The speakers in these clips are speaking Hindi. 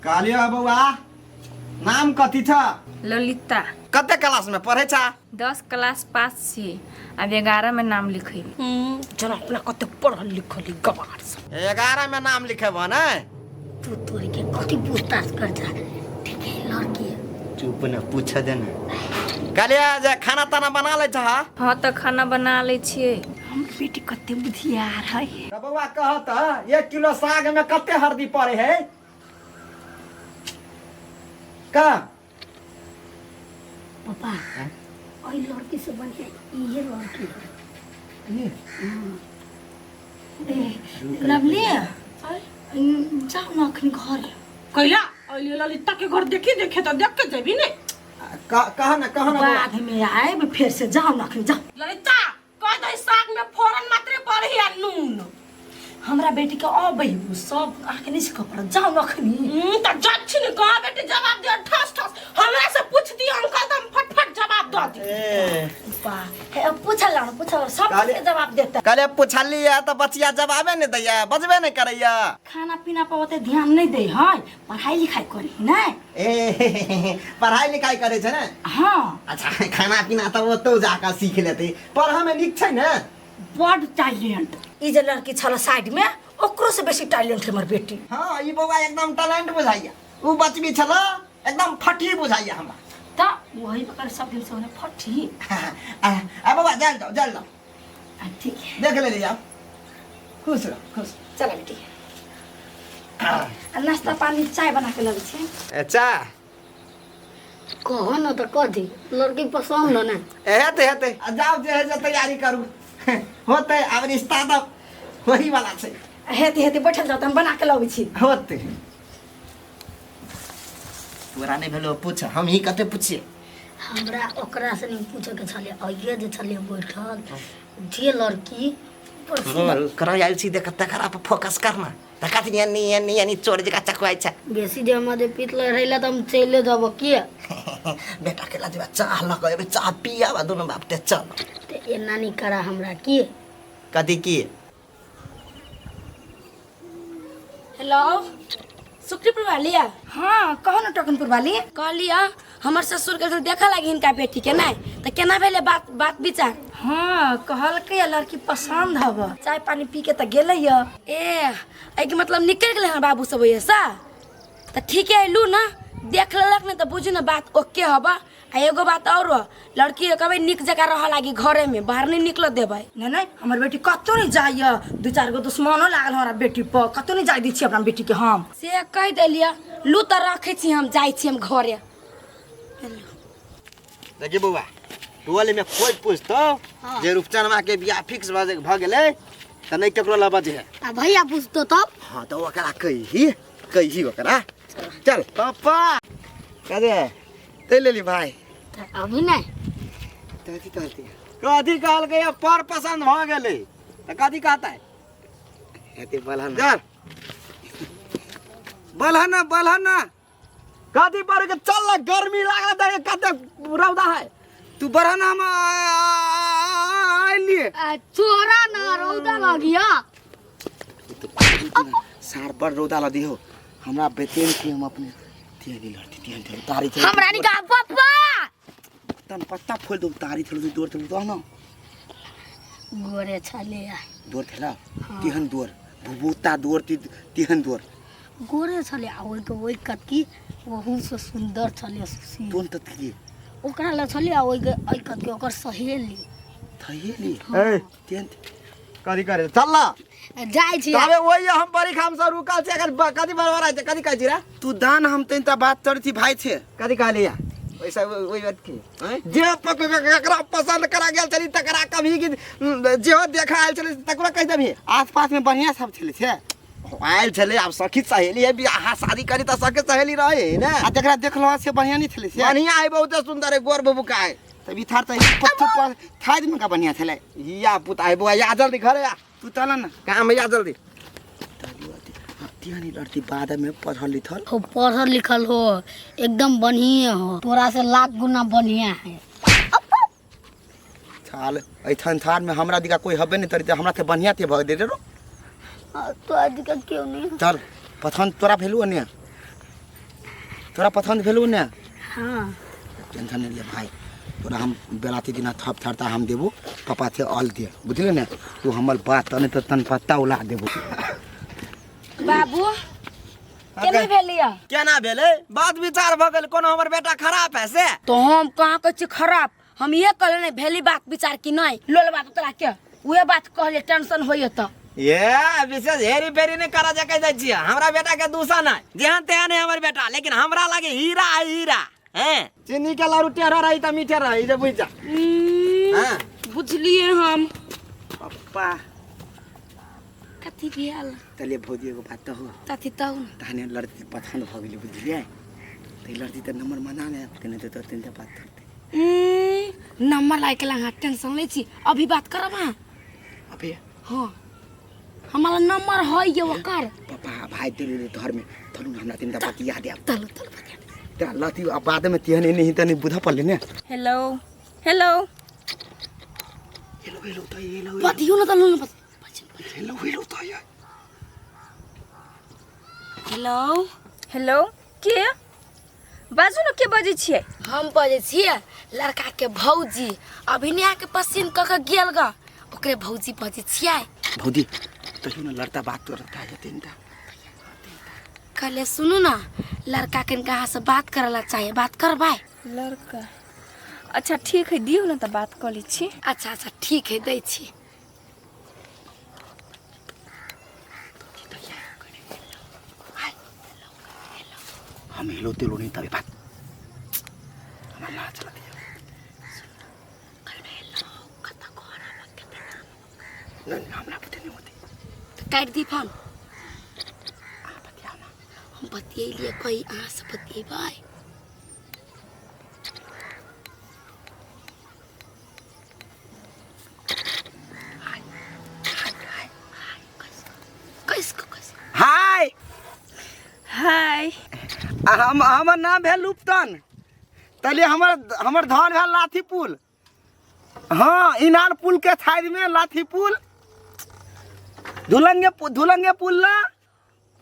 कालिया बउआ नाम कथी था? ललिता। कते क्लास में पढ़े छा? 10 क्लास पास छी। अब 11 में नाम लिखे। जरा अपना कते पढ़ल लिखल गवार सब 11 में नाम लिखे बने। तू तोरी के कथी पूछताछ कर जा। ठीक है लड़की चुप न पूछ देना। कालिया जे खाना ताना बना ले छा? हाँ तो खाना बना ले छिए। हम बेटी कते बुधियार है। बउआ कहत 1 किलो साग में कते हल्दी पड़े है? का पापा ओई लड़की से बने ये लड़की लवली जाओ ना अखनी घर कैला अहिले ललिता के घर देखे तो देख के जेबी ने कहा ना बाद में आए फिर से जाओ ना अखनी जाओ ललिता कह दे साग में फोरन मात्रे पड़ी आ नून हमरा बेटी के अबै सब आके नहीं से कपड़ा जाओ ना अखनी त जच्छ ने कहा बेटी जवाब दे ठस ठस हमरा से पूछ दी अंकल तुम फटफट जवाब दो दी पा हे पूछल सब के जवाब देता कालिया पूछली है तो बचिया जवाबे नहीं दैया, बजबे नहीं करैया। खाना पीना पर ओते ध्यान नहीं दे है पढ़ाई लिखाई करी ना ए पढ़ाई लिखाई करे छ ना? हां अच्छा खाना पीना तो वो तो जाकर सीख लेते पर हमें निक छै ना बड़ टैलेंट ई जे लड़की छला साइड में ओकरो से बेसी टैलेंट है हमर बेटी। हां ई बउआ एकदम टैलेंट बुझाइया। उ बचबी छला एकदम फटी बुझाइया हमरा त वही पकड़ सब दिन से उन्हें फटी आ बउआ जल दो ठीक है देख ले लिया। खुश रहो खुश। चल बेटी नाश्ता पानी चाय बना के लगे छे। अच्छा कहो न त कथी लड़की पसंद न हेते जाओ जे है तैयारी करू होते अब रिश्ता तो वही वाला छै। हेते बैठल जाओ हम बना के लगे छी। होते तोरा नहीं भेलो पूछ हम ही कते पूछिए। हमरा ओकरा से नहीं पूछे के छले आइए जे छले बैठल जे लड़की करा आइल छी देख तकरा पर फोकस करना तका यानी चोर जका चकवाई छ बेसी जे हमदे पीत रहैला त हम चले जाब के बेटा के लाजबा चाह लगबे चाह पिया बा दोनों बाप ते चल ते ए नानी करा हमरा के कथी की। हेलो सुखरीपुर वाली हां कहो न टकनपुर वाली कहलिया हमर ससुर के देखा लगी इनका बेटी के नहीं तो केना भेले बात विचार। हां कहल के लड़की पसंद हव चाय पानी पी के त गेलै ए के मतलब निकल गेले हैं बाबू सब ऐसा तो ठीक है लू ना देख लेलक नहीं तो बुझी ना बात ओके हबा। आ एगो बात और लड़की कहबे निक जगह रह लागी घरे में बाहर नहीं निकल देबै। नहीं हमर बेटी कतो नहीं जाइए 2-4 गो दुश्मनो लागल हमरा बेटी पर कतो नहीं जाय दी छी अपना बेटी के हम से कह देलिया लू तो रखे छी हम जाय छी हम घरे। देखी बउआ टोले में कोई पूछतो जे रूपचनमा के बियाह फिक्स भ गेलै त नहीं केकरो ला बजे है आ भैया पूछतो तब। हां तो ओकरा कही ओकरा चल पापा कदे ते लेली भाई अभी नहीं कथी कहल के पर पसंद भ गेलै त कथी कहता है एते बलहना कथी पर के चल गर्मी लागत है कते रौदा है तू बरहना हम आइलिए छोरा ना रौदा लगिया सार पर रौदा लदी हो हमरा बेतेन की हम अपने तिहन तारी चल हमरा नि का पापा तन पत्ता खोल दो तारी थलो दूर थलो तो ना गोरे छले दूर थला तिहन दूर भूबूता दूर तिहन दूर गोरे छले ओइ के ओइ कतकी बहुत से सुंदर छले सुसी तोन ततली ओकरा ल छले ओइ के ओइ कत के ओकर सहेली थैली ए तिहन कथी करे चल जाय छी तबे ओइ हम बड़ी खाम से रुकल छै अगर कथी बरबर आइ कथी कहै छी रे तू दान हम तैन त बात चढ़ी थी भाई छे कथी कहलिया वैसा ओइ बात की जे एकरा पसंद करा गेल छली तकरा कभी की जे देखा आइल छली तकरा कह देबी आसपास में बढ़िया सब छले छे आइल छले अब सखी सहेली है बियाह शादी करी त सखी सहेली रहे है ना आ जकरा देखलो से बढ़िया नहीं छले से बढ़िया है बहुत सुंदर है गोर बबू का है तभी थार त पत्थर पर थाद में का बढ़िया छले या पुत आइ बुआ या जल्दी घरे आ तू चल ना काम या जल्दी तिहनी लड़ती बाद में पढ़ल लिखल हो पढ़ल लिखल हो एकदम बढ़िया हो तोरा से लाख गुना बढ़िया है। चाल ऐठन थार में हमरा दिका कोई हबे नहीं तरी त हमरा से बढ़िया ते भ दे रो तो आज का क्यों नहीं चल पथन तोरा भेलु अनिया तोरा पसंद भेलू ने हाँ टेंशन नहीं ले भाई तोरा हम बेलाती दिना थप थरता हम देबो पापा से ऑल दे बुझले ने तू हमर बात तने तो तन पत्ता उला देबो बाबू केना भेलिया क्या ना भेले बात विचार भ गेल कोनो हमर बेटा खराब है से तो हम कहाँ कह खराब हम ये कहले नहीं भेली बात विचार की नहीं लोल बात तोरा के उहे बात कहले टेंशन होइए तो ये विशेष हेरी फेरी नहीं करा जा कह छिया हमरा बेटा के दूसरा ना जेहन तेहन है हमर बेटा लेकिन हमरा लागे हीरा है हीरा हैं चीनी के लारू टेढ़ा रही त मीठा रही जे बुझ जा हां बुझलिए हम पप्पा कथी भेल तले भौजी एगो बात तो हो कथी ताऊ ताने लड़की पसंद भ गेली बुझलिए त लड़की त नंबर मना ले तने तो तीन बात करते नंबर लाइक ला टेंशन ले छी अभी बात करब हां अबे हां हमारा नंबर है ये ओकर पापा भाई तेरे घर में थलू हमरा तीन बात याद है तल तल तेरा लती अब बाद में तेहन नहीं तने बुझा पड़ले ने हेलो हेलो हेलो हेलो तो हेलो बतियो न तल हेलो हेलो तो ये हेलो हेलो के बाजू न के बजे छियै हम बजे छियै लड़का के भौजी अभी नया के पसीन क के गेल ग ओकरे भौजी बजे छियै भौजी तो न लड़ता बात तो रखता है तीनटा कहले सुनू ना लड़का के कहाँ से बात करला चाहिए बात कर भाई लड़का अच्छा ठीक है दियो ना तो बात कर ली छी अच्छा अच्छा ठीक है दै छी हम हेलो तेलो नहीं तभी बात हमारा ना चला दिया नहीं हमरा पता नहीं होती काट दी फोन हम बतियलिए कोई अहाँ से बतियेबै हाय हाय हमर नाम है लुप्तन तले हमर धान है लाठी पुल हाँ इनार पुल के साइड में लाठी पुल धुलंगे पुल ना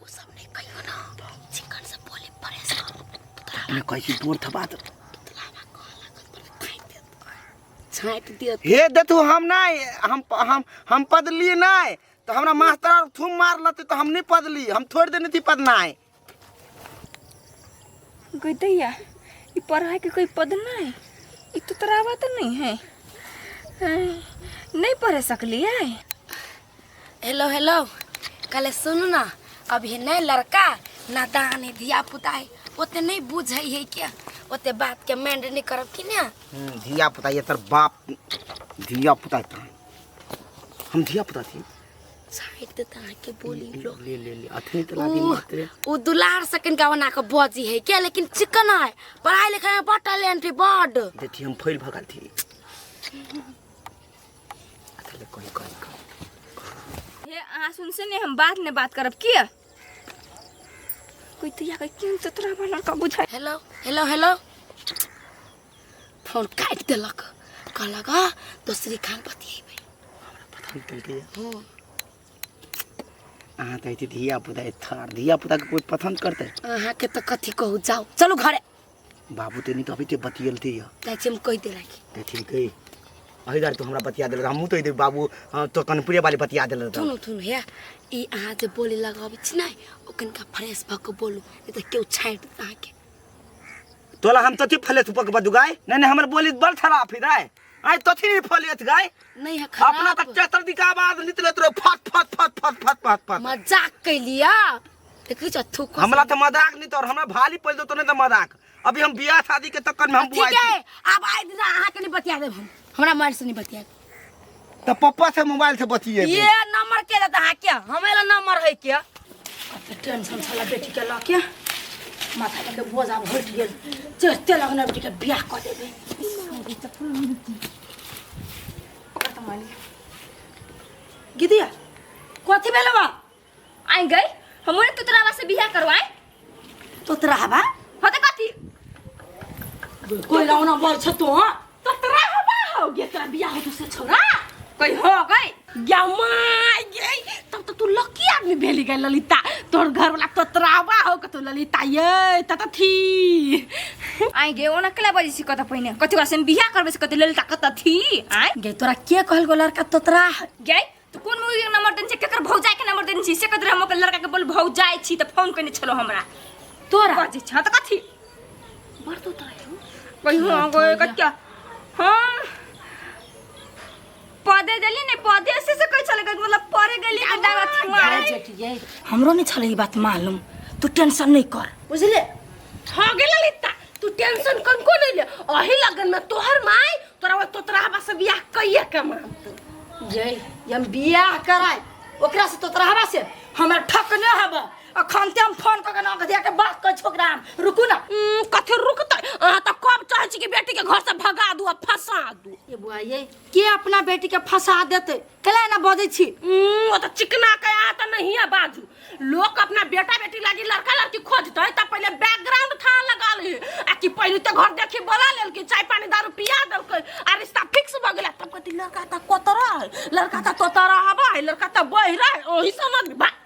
वो सब नहीं कहियो ना चिकन से बोले परेशान मैं कैसी दूर था बात छाट दियो हे देखू हम नहीं हम पदली नहीं तो हमरा मास्टर थूम मार लते तो हम नहीं पदली हम छोड़ देनी थी पद नहीं गैया ये पढ़ाई के कोई पद नहीं ये तो तोरा बात नहीं है नहीं पढ़ सकली है हेलो हेलो कल सुनू ना अभी नहीं लड़का नादान है धिया पुता है ओते नहीं बुझे है क्या ओते बात के मेंड नहीं करब की ना धिया पुता ये तर बाप धिया पुता हम धिया पुता थी साइड देता है के बोली लो ले अथी तो लादी मात्र वो दुलार सेकंड का बना के बजी है क्या लेकिन चिकन है पढ़ाई लिखाई में बड़ टैलेंट है बड़ देखी हम फैल भगल थी अथले कोई ये आ सुन से ने हम बाद में बात करब किया कोई तो या क्यों तो तोरा वाला का बुझाई हेलो हेलो हेलो फोन काट देलक कहलक दूसरी खान बतियेबै पता निकल गया अहाँ तो ऐसी धिया पुता थार धिया पुता के कोई पसंद करते अहाँ के तो कथी कहू जाओ चलो घरे बाबू ते नहीं तो अभी ते बतियल थी ताचे हम कह देला की ते ठीक है अहिदार तो हमरा बतिया देल हमहु तो बाबू तो कनपुरे वाले बतिया देल सुनो सुनो हे ई अहाँ जे बोले लगाबै छी नै ओकन का फ्रेश भ के बोलू नहीं तो केउ छाट अहाँ के तोला हम तथी फले थुपक बदु गाय नहीं हमर बोली बड़ खराब है दाय आई तथी नहीं फलेत गाय नहीं है अपना खराब त चतर दिका आवाज निकलत रो फट फट फट फट फट फट फट मजाक कैलिया देखै छ थुक हमरा तो मजाक नहीं तो हमरा भाली पड़ दो तो नहीं तो मजाक अभी हम बियाह शादी के चक्कर में हम बुआई ठीक है अब आइ दिन अहाँ के नहीं बतिया देब हम हमरा मोबाइल से नहीं बतिया तो पप्पा से मोबाइल से बतिए ये नंबर के देता है क्या हमेला नंबर है क्या टेंशन साला बेटी के ला के माथा के बोझा भट गेल चलते लगना बेटी के बियाह कर देबे ओकर त माली गिदिया कथि भेलवा आई गई हमने तो तोरा से बियाह करवाए तो तोरा हवा होते कथी कोई लाउना बोल छ तो तो तोरा हवा हो गया तोरा बियाह हो तुसे छोरा कोई हो गई गई तब तो तू लकी आदमी भेली गई ललिता तोर घर वाला तोतरावा हो के तो ललिता ये त थी आई गे ओना कला बजी सिकत पहिने कति वासे बिहा करबे से कति ललिता कत थी आई गे तोरा के कहल गो लड़का तोतरा है गे तो कोन मुई नंबर देन से केकर भौजाई के नंबर देन छी से कत हम लड़का के बोल भौजाई छी त फोन करने छलो हमरा तोरा बजी छ त कथि बर तो तरा कहि हो गए कत्या हम पदे देली ने पदे से कहि चले मतलब परे गेली के डावा थी मारे जेठिए हमरो नहीं छले ई बात मालूम तू टेंशन नहीं कर बुझले हो गेल ललिता तू टेंशन कनको नहीं ले अही लगन में तोहर माई तोरा तोतरावा से बियाह कइए के मानत ये हम बियाह कराय ओकरा से तोतरावा से हमरा ठक न हबा अखन ते हम फोन क के न दिया के बात कर छोकरा रुकू ना कथे रुकतै अहाँ त कब चाहै छी कि बेटी के घर से भगा दू आ फंसा दू ये बुआ ये के अपना बेटी के फंसा देते कला ना बजै छी ओ त चिकना के आ त नहीं है बाजू लोग अपना बेटा बेटी लागी लड़का लड़की खोजतै त पहले बैकग्राउंड था लगा ले आ कि पहले त घर देखी बोला लेल कि चाय पानी दारू पिया देलकै आ रिश्ता फिक्स भ गेला तब कति लड़का त कोतरा है लड़का त तोतरा हबा है लड़का त बहिरा है ओही समझ बा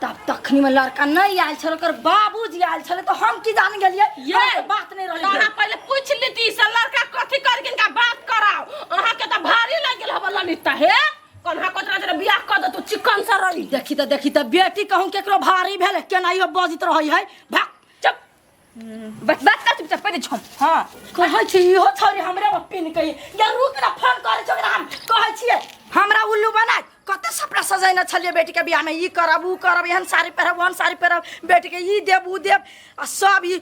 तब तखनी में लड़का नहीं आयल छल कर बाबूजी आयल छले तो हम की जान गेलिए ये बात नहीं रही तोरा पहले पूछ लेती से लड़का कथि कर के बात कराओ अहाँ के त भारी लग गेल हबा ललिता हे कोन हा कोतरा जरा बियाह कर दे तू चिकन से रही देखी त बेटी कहूं केकरो भारी भेले केनाइयो बजित रहै है भाग चुप बस बात कर चुपचाप पहिले छम हां कहै छी इहो छोरी हमरे में पिन कही या रुक ना फोन करे छोकरा हम कहै छिए हमरा उल्लू बना कते सपना सजाइना छलिए बेटी के बियाह में ई करब उ करब एहन साड़ी पहरब ओहन साड़ी पहरब बेटी के ई देब उ देब आ सब ई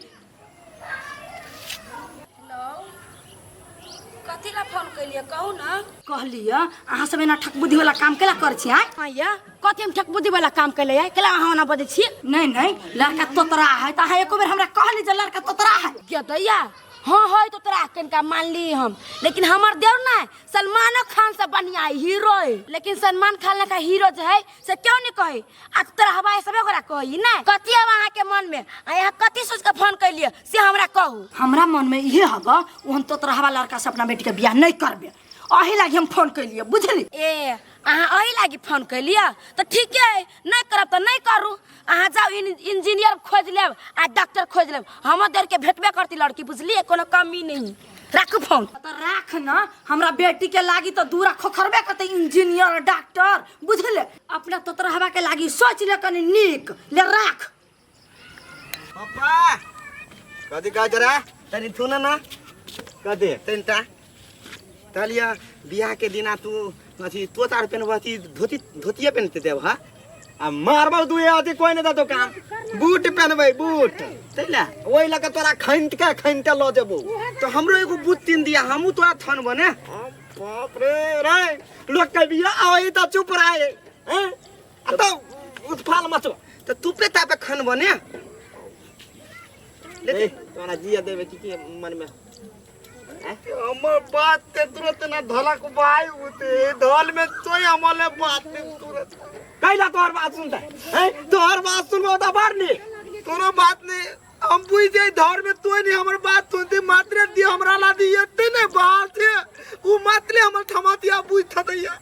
कथी ला फोन कइलिए कहू ना कहलिए अहाँ सब एना ठकबुद्धि वाला काम केला कर छी आय हां कथी हम ठकबुद्धि वाला काम कइले है केला अहाँ ना बजै छी नहीं लड़का तोतरा है त अहाँ एको बेर हमरा कहली जे लड़का तोतरा है के दैया हाँ है तो तोरा कनका मान ली हम लेकिन हमार देव ना सलमान खान से बढ़िया हीरो है लेकिन सलमान खान का हीरो जो है से क्यों नहीं कहे आ तोरा हवाई सबे ओकरा कही ना कथी है वहां के मन में आ यहाँ कथी सोच के फोन कैलिए से हमरा कहू हमरा मन में इहे हबा ओहन तोतरा हवा लड़का से अपना बेटी के बियाह नहीं करबे अही लागी हम फोन कैलिए बुझली ए अहाँ अही लागी फोन कैलिए तो ठीक है नहीं करब तो नहीं करू अहाँ जाओ इंजीनियर खोज लेब आ डॉक्टर खोज लेब हम देर के भेटबे करती लड़की बुझलिए कोनो कमी नहीं राखू फोन तो राख ना हमरा बेटी के लागी तो दूरा खोखरबे करते इंजीनियर डॉक्टर बुझले अपना तोतरा हवा के लागी सोच ले कनी नीक ले राख पापा कदी का जरा तनी थुना ना कदे तनता तलिया बियाह के दिना तू अथी तोतार पेनबती धोतिया पेनते देव हा आ मारबो दुए अथी कोई न दतो काम बूट पेनबै बूट तैला ओइ लके तोरा खैंट ल जेबो तो हमरो एगो बूट तीन दिया हमहु तोरा थन बने बाप रे रे लोग के बियाह आइ त चुप रहे हैं आ तो उत्फाल मचो तो तू पे तापे खन बने ले तोरा जिया देबे की मन में हमर बात ते तुरंत ना धलक भाई उते धल में तोय हमले बात ते तुरंत कैला तोहर बात सुनता है तोहर बात सुनबो त बारनी तोरो बात ने हम बुझ जाई धर में तोय नहीं हमर बात सुनते मात्र दी हमरा ला दियते ने बात है उ मात्र हमर थमातिया बुझ थदैया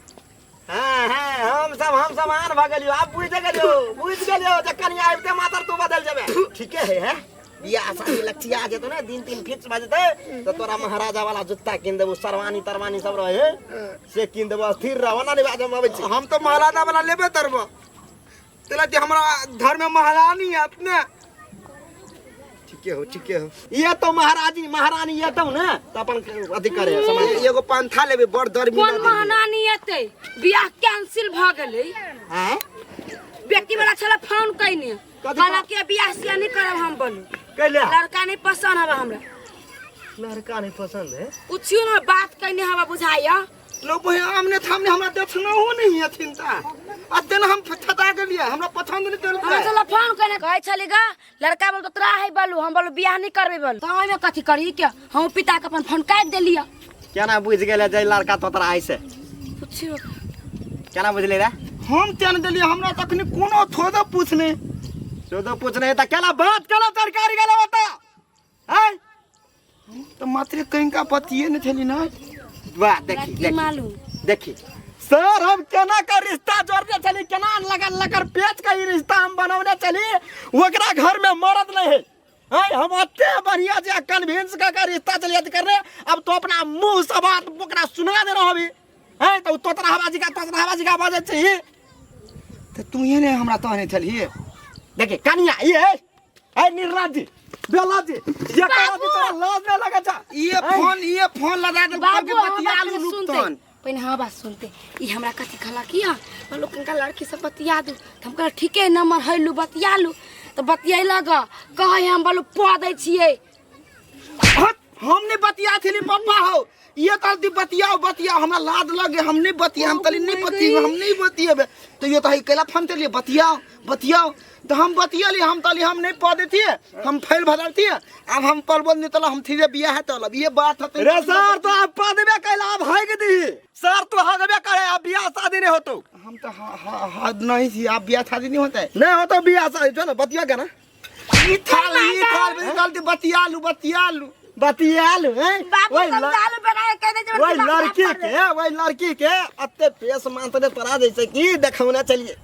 हां हम समान भागलियो आप बुझ गेलियो जकनी आइते मात्र तू बदल जाबे ठीक है बियाह शादी लक्ष्य आ जेतो ना दिन तीन फिक्स भ जेते तो तोरा महाराजा वाला जूता किन देबो सरवानी तरवानी सब रहे से किन देबो स्थिर रहो ना बाज में आबै छी हम तो महाराजा वाला लेबे तरबो तेला जे हमरा घर में महारानी है अपने ठीक है ये तो महारानी ये तो ना तो अपन अधिकार है समाज एगो पंथा लेबे बड़ दर मिला कौन महारानी एते बियाह कैंसिल भ गेलै हैं बेटी वाला छला फोन कइने कहला के बियाह से नहीं करब हम बोलू कैले लड़का नहीं पसंद हवा हमरा लड़का नहीं पसंद है पूछियो ना बात कइने हवा बुझाइया लोग भाई आमने सामने हमरा देखना हो नहीं है चिंता अतन हम फटा गेलिए हमरा पसंद नहीं करल हम चला फोन कने कहै छलीगा लड़का बोल तो तोरा है बोलू हम बोलू बियाह नहीं करबे बोल तो में कथि करी के हम पिता के अपन फोन काट देलिया केना बुझ गेले जे लड़का तोतरा आइ से पूछियो केना बुझले रे हम जान देलिए हमरा तखनी कोनो थोदो पूछने त केला बात केला तरकारी गेला होता है तो मात्र कहीं का पतिए न थली ना वाह देखी मालूम देखी सर हम केना का रिश्ता जोड़ने चली, केना लगा पेच का ही रिश्ता हम बनवने चली, ओकरा घर में मर्द नहीं है। हैं हम अत्ते बढ़िया जे कन्विंस का रिश्ता चलिए करने, अब तो अपना मुंह से बात ओकरा सुना दे रहा अभी। हैं तो तोतरा हवाजी का बाजे चाहिए तो तू ये ने हमरा तो नहीं चलिए। देखिए कन्या ये है निर्राज जी बेला जी ये करा दी तोरा लाज नहीं लगा चा ये फोन लगा दे बाबू बतिया लू लुप्तन। पहले हाँ बात सुनते ई हमरा कथी खला किया हम लोग का लड़की से बतिया दू हम कह ठीक है नंबर है लू बतिया लू तो बतिया लगा कहे हम बोलो पा दे छिए। हमने बतिया थी पप्पा हो ये तलती बतियाओ हमरा लाद लगे हम नहीं बतिया हम तली नहीं बतिए हम नहीं बतिएबे तो ये तो है कैला फोन चलिए बतियाओ तो हम बतियली हम तली हम नहीं पा देती हम फैल भरती अब हम पलबन नहीं तला हम थीरे बिया है तलब ये बात है रे सर तो आप पा देबे कैला अब है के दी सर तो हगबे करे अब बियाह शादी नहीं होतो हम तो हद नहीं थी आप बियाह शादी नहीं होता है नहीं होता बियाह शादी चलो बतिया के ना ई थाल गलती बतिया लू हैं वही लड़की के अत्ते पेश मानते तोरा जैसे कि देखौना चलिए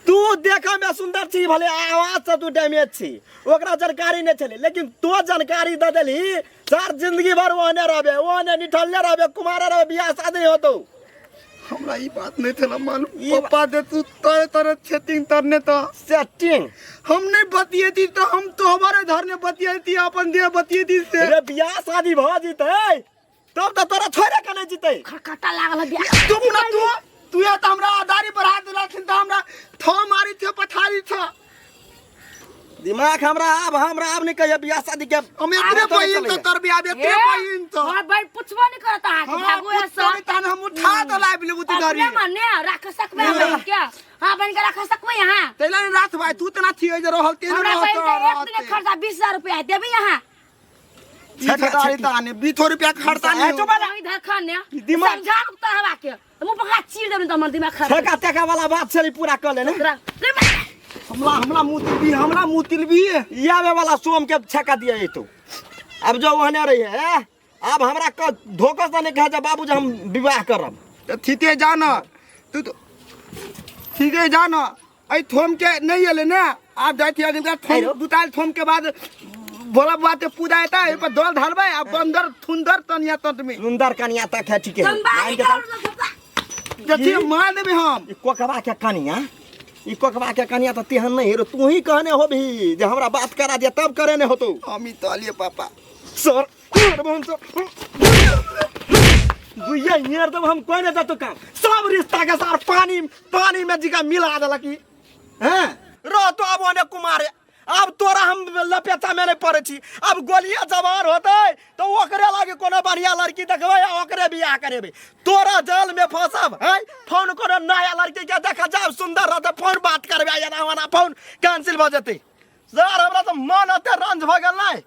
तू देखा में सुंदर छी भले आवाज से तू डैमेज छी ओकरा जानकारी नहीं चले लेकिन तू जानकारी दे देली सर जिंदगी भर ओने रहबे निठल्ले रहबे कुमार रहबे बियाह शादी होतो हमरा ई बात नहीं थे ना मालूम पप्पा दे तू तरह सेटिंग करने तो सेटिंग हम नहीं बतिएती तो हम तो हमारे घर में बतिएती अपन दे बतिएती से अरे बियाह शादी भ जीते तब तो तोरा छोड़े के नहीं जीते खटखटा लागल बिया तुम ना तू ये तो हमरा आधारी पर हाथ दिलाथिन तो हमरा थो मारी थे पठारी था दिमाग हमरा अब नहीं कहिए बियाह शादी के हम इतने बहिन तो तोर बियाह इतने बहिन तो और भाई पुछबो नहीं करता है कि भागो ऐसा तन हम उठा तो लाइब लेबू तू घर में माने रख सकबे हम क्या हां बन के रख सकबे यहां तेला नहीं रात भाई तू तना थी जे रहल तेरे हमरा रहत एक दिन खर्चा 20000 रुपया देबे यहां छेदारी ताने 20 रुपया खर्चा नहीं तो बड़ा इधर खाने समझा तो हवा के मुंह पकड़ा चीर देबे तो हमर दिमाग खराब ठेका टेका वाला बात चली पूरा कर लेने हमरा मुतिलबी यावे वाला सोम के छका दिया ये तो अब जो वहने रही है अब हमरा का धोखा से नहीं कहा जा बाबू जी हम विवाह करब तो ठीके जाना तू तो ठीके जाना आई थोम के नहीं एले ना आप जाती है दिन थोम बुताल थोम के बाद बोला बात पूजा है ता पर दोल धरबे अब बंदर थुंदर तनिया तट में सुंदर कनिया तक है ठीके मान के जति मान देबे हम कोकबा के कनिया ई कोकबा के कनिया तो तेहन नहीं रो तू ही कहने हो भी जे हमरा बात करा दे तब करे ने होतो हम ही तो लिए पापा सर बहन सर दुइया नियर तो हम कोई नहीं जातो काम सब रिश्ता के सार पानी में जिका मिला देला की हैं रो तो अब ओने कुमार अब तोरा हम लपेटा में नहीं पड़े छी अब गोलियां जवान होते तो ओकरे लागे कोनो बढ़िया लड़की देखबे ओकरे बियाह करेबे तोरा जाल में फंसब है फोन करो नया लड़की के देखा जाब सुंदर रहते फोन बात करबे या ना फोन कैंसिल भ जते सर हमरा तो मन अते रंज भ गेल नहीं